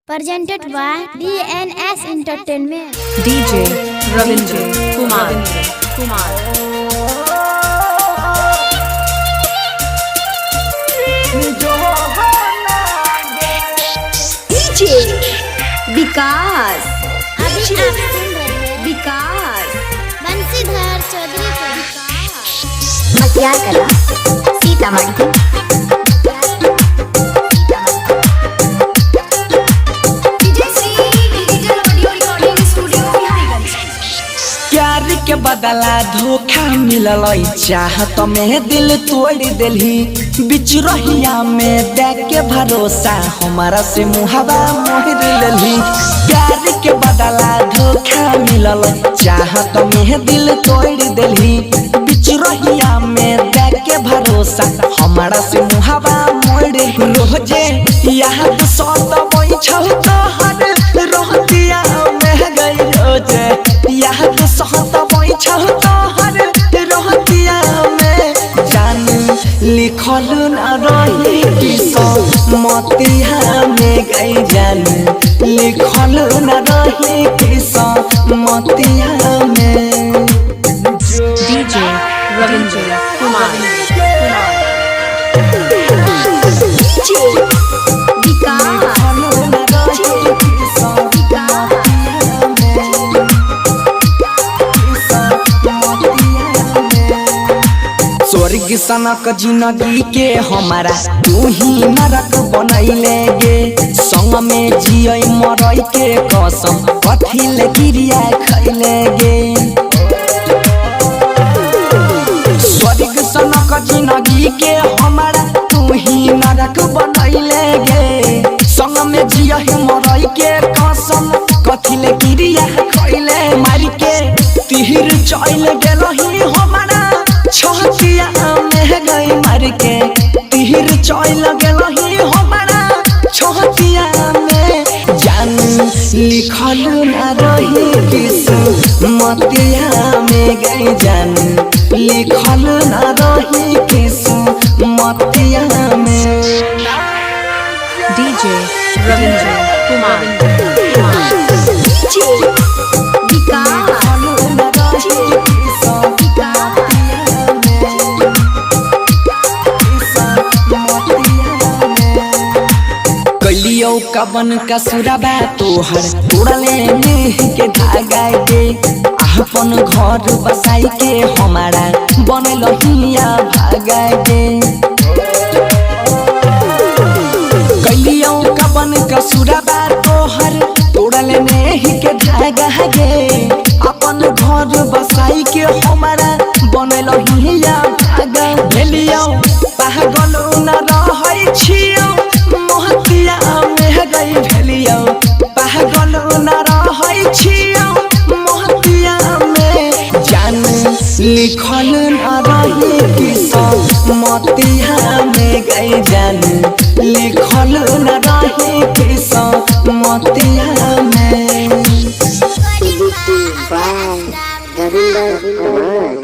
presented by DNS Entertainment. DJ Ravindra Kumar. DJ विकास अभी आप सुन रहे हैं विकास बंसीधर चौधरी को विकास। मसिया कला सीतामढ़ी प्यार के बदला धोखा मिलल चाहत में दिल तोड़ दिलही बिच रहिया में देख के भरोसा हमारा से मुहावा मोह दिलही। प्यार के बदला धोखा मिलल चाहत में दिल तोड़ दिलही बिच रहिया में देख के भरोसा हमारा से मुहावा मोड़ रोजे यहाँ तो सौत वही हर रहतिया में गई रोजे यहाँ तो सहत वही हर रहतिया में जान लिखल न रही किस्मतिया में गई जान लिखल न रही किस्मतिया में। DJ Ravindra Kumar. DJ विकास स्वर्ग सनक जिंदगी के हमारा तू ही नरक बनैले गे संग में जिय मरई के कसम कथिल गिरिया खैले गे। स्वर्ग सनक जिंदगी के हमारा तू ही नरक बनैले गे संग में जिय मरई के कसम कथिल गिरिया खैले मार के तीर चल गेलही हमारा छतिया में गई मार के तीर चल गेलही हमारा छतिया में जान लिखल न रही किस्मतिया में गई जान लिखल न रही किस्मतिया में। DJ Ravindra Kumar. DJ विकास कलियो कबन का सुराबा तोहर तोड़ले में के धागा गे अपन घर बसाई के हमारा बनल हिया भागा गे। कलियो कबन का सुराबा तोहर तोड़ले में के धागा गे अपन घर बसाई के हमारा बनल हिया भागा भेलियो पागल न रहै छियो मोहतिया में गई भेलियो पागल न रहै छियो मोहतिया में जान लिखल न रही किस्मतिया में गई जान लिखल न रही किस्मतिया